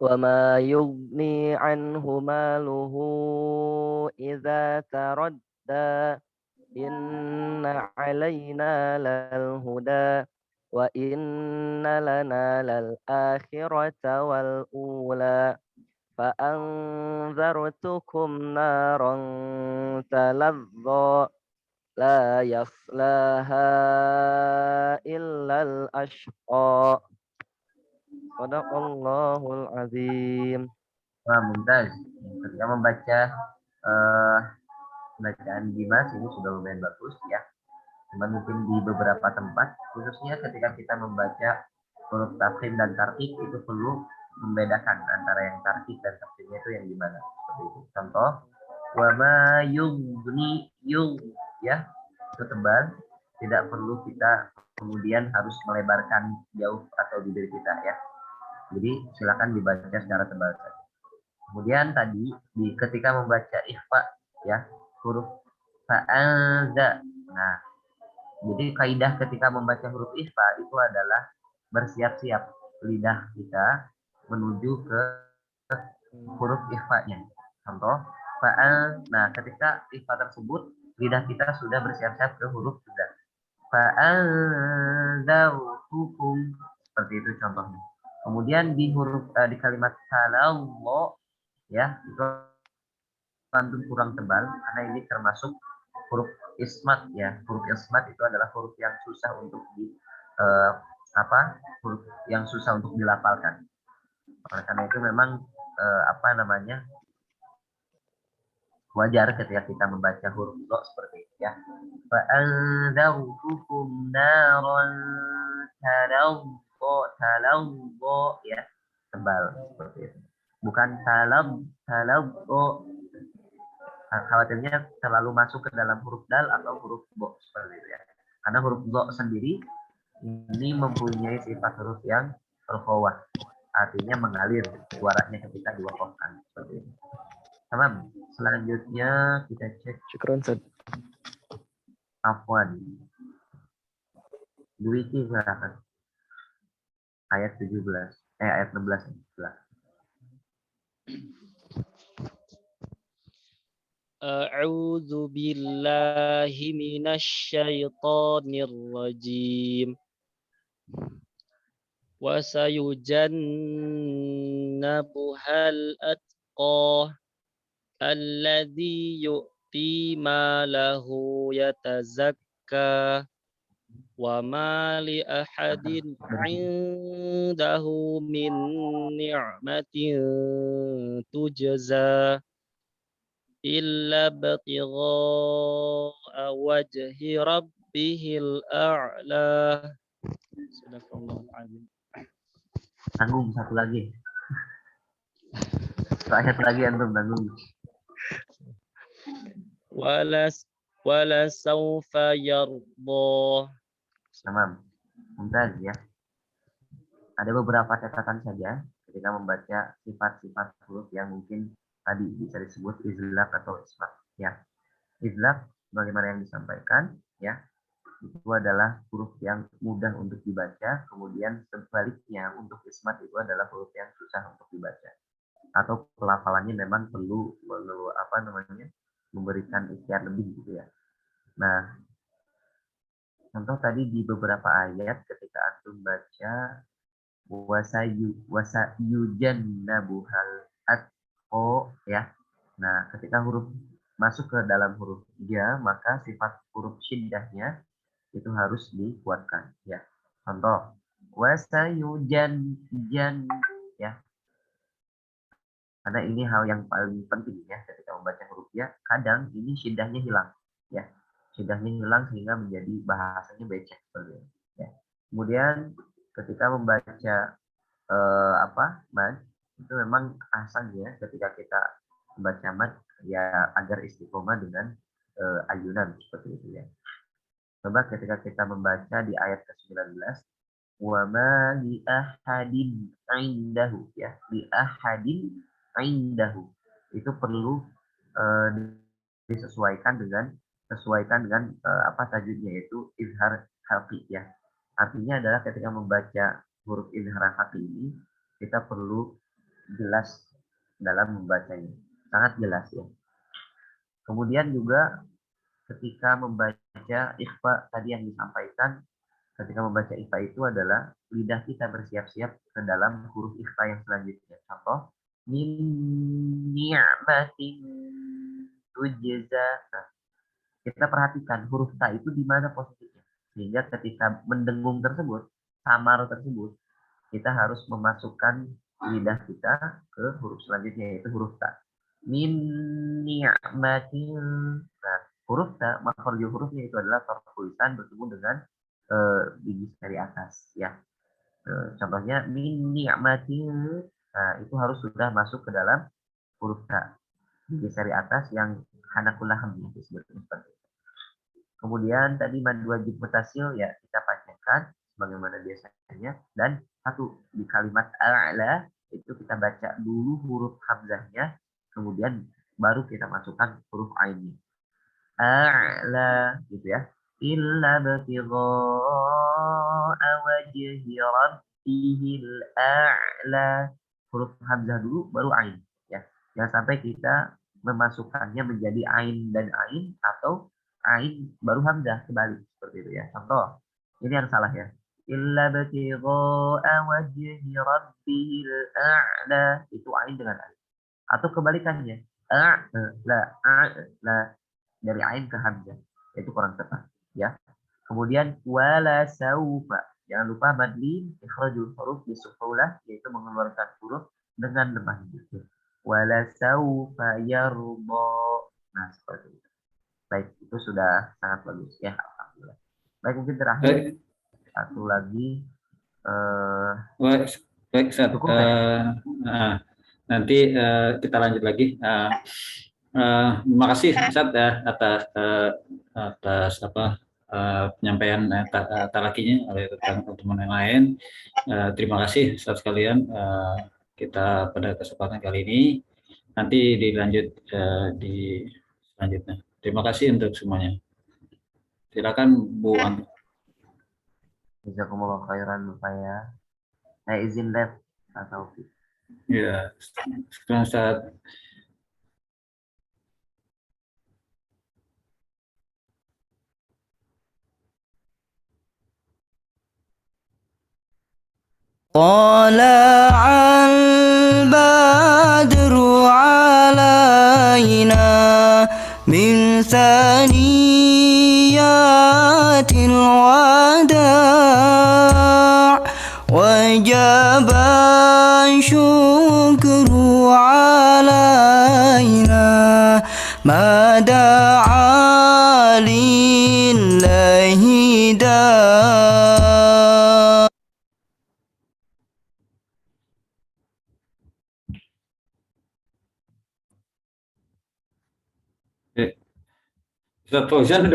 Wa ma yughni anhu maluhu idza taradda. Inna 'alaina lal huda wa inna lana lal akhirata wal ula fa anzartukum naran talazza la yaslaha illal ashqa. Sadaqallahul azim. Wah, mumtaz. Ketika membaca bacaan Dimas ini sudah lumayan bagus ya. Cuman mungkin di beberapa tempat, khususnya ketika kita membaca huruf tafkhim dan tarkik itu perlu membedakan antara yang tarkik dan tafkhimnya itu yang gimana. Seperti itu. Contoh, wa ma yughni ya, itu tebal, tidak perlu kita kemudian harus melebarkan jauh atau bibir kita ya. Jadi silakan dibaca secara tebal saja. Kemudian tadi ketika membaca ikhfa ya, huruf fa'aza. Nah, jadi kaidah ketika membaca huruf ikhfa itu adalah bersiap-siap lidah kita menuju ke huruf ikhfa-nya. Contoh, fa'al. Nah, ketika ikhfa tersebut, lidah kita sudah bersiap-siap ke huruf juga. Fa'anzartukum. Seperti itu contohnya. Kemudian di huruf di kalimat salallahu ya, itu antum kurang tebal karena ini termasuk huruf ismat ya. Huruf ismat itu adalah huruf yang susah untuk huruf yang susah untuk dilafalkan. Oleh karena itu memang wajar ketika kita membaca huruf dha seperti itu ya. Fa'anzartukum naran talazza ya, tebal seperti itu. Bukan talazza. Khawatirnya terlalu masuk ke dalam huruf dal atau huruf bo seperti itu ya. Karena huruf dha sendiri ini mempunyai sifat huruf yang terfawah, artinya mengalir suaranya ketika diwakafkan seperti itu. Tamam. Selanjutnya kita cek. Syukron Ustaz. Afwan. Duiki silakan. Ayat 17. Ayat 16. A'udzu billahi minasy syaithanir rajim. Wa sayujannabuhal atqa alladzi yu'ti malahu yatazakka wa ma li ahadin 'indahu min ni'matin tujza illa ibtigha'a wajhi rabbihil a'la. Sadaqallahul azim. Tanggung satu lagi. Ayat lagi antum tanggung. Wala sawfa yarda. Tamam. Mumtaz ya. Ada beberapa catatan saja ketika membaca sifat-sifat huruf yang mungkin tadi bisa disebut izlaq atau ismat ya. Izlaq bagaimana yang disampaikan ya, itu adalah huruf yang mudah untuk dibaca, kemudian sebaliknya untuk ismat itu adalah huruf yang susah untuk dibaca atau pelafalannya memang perlu memberikan ikhtiar lebih gitu ya. Nah, contoh tadi di beberapa ayat ketika antum baca wasayujannabuhal atqa ya. Nah, ketika huruf masuk ke dalam huruf ja, maka sifat huruf syiddahnya itu harus dikuatkan ya. Contoh, wasayujan jan ya. Karena ini hal yang paling penting ya ketika membaca huruf ya. Kadang ini syiddahnya hilang ya. Syiddahnya hilang sehingga menjadi bahasanya becek seperti ini ya. Kemudian ketika membaca mad itu memang asalnya ketika kita membaca mad ya agar istiqomah dengan ayunan seperti itu ya. Coba ketika kita membaca di ayat ke-19, wa ma li ahadin indahu ya, li ahadin indahu. Itu perlu disesuaikan dengan tajwidnya, yaitu izhar khafi ya. Artinya adalah ketika membaca huruf izhar khafi ini kita perlu jelas dalam membacanya, sangat jelas ya. Kemudian juga ketika membaca ikhfa tadi yang disampaikan, ketika membaca ikhfa itu adalah lidah kita bersiap-siap ke dalam huruf ikhfa yang selanjutnya. Contoh, min ni'matin tujza. Nah, kita perhatikan huruf ta itu di mana posisinya. Sehingga ketika mendengung tersebut, samar tersebut, kita harus memasukkan lidah kita ke huruf selanjutnya, yaitu huruf ta. Min ni'matin. Nah, huruf ta, makhraj hurufnya itu adalah tulisan bertemu dengan gigi dari atas ya. Contohnya min ni'matin. Nah, itu harus sudah masuk ke dalam huruf ta, gigi dari atas yang hanakul laham disebut seperti itu. Kemudian tadi mad wajib mutasil ya kita panjangkan sebagaimana biasanya, dan satu di kalimat a'la itu kita baca dulu huruf hamzahnya, kemudian baru kita masukkan huruf ainnya. A'la gitu ya. Illa batigha'a wajhi rabbihil a'la. Huruf hamzah dulu baru ain ya. Jangan sampai kita memasukkannya menjadi ain dan ain atau ain baru hamzah, kebalik seperti itu ya. Contoh, ini yang salah ya. Illa batigha'a wajhi rabbihil a'la. Itu ain dengan ain. Atau kebalikannya. A'la dari ain ke hamzah, itu kurang tepat ya. Kemudian wala saufa, jangan lupa madlin ikhrajul huruf bisuhulah, yaitu mengeluarkan huruf dengan lemah gitu. Wala saufa yarda. Nah, seperti itu. Baik, itu sudah sangat bagus ya, alhamdulillah. Baik, mungkin terakhir satu lagi baik Ustaz. Nanti kita lanjut lagi. Terima kasih Ustaz atas penyampaian talakinya oleh teman-teman yang lain. Terima kasih Ustaz sekalian. Kita pada kesempatan kali ini nanti dilanjut di selanjutnya. Terima kasih untuk semuanya. Silakan Bu Anto. Jazakumullah khairan Bapak ya. Saya izin live atau ya, sekarang Ustaz. طلع البدر علينا من ثنيات الوداع وجب الشكر علينا ما دعا لله داع. Ustaz Fauzan udah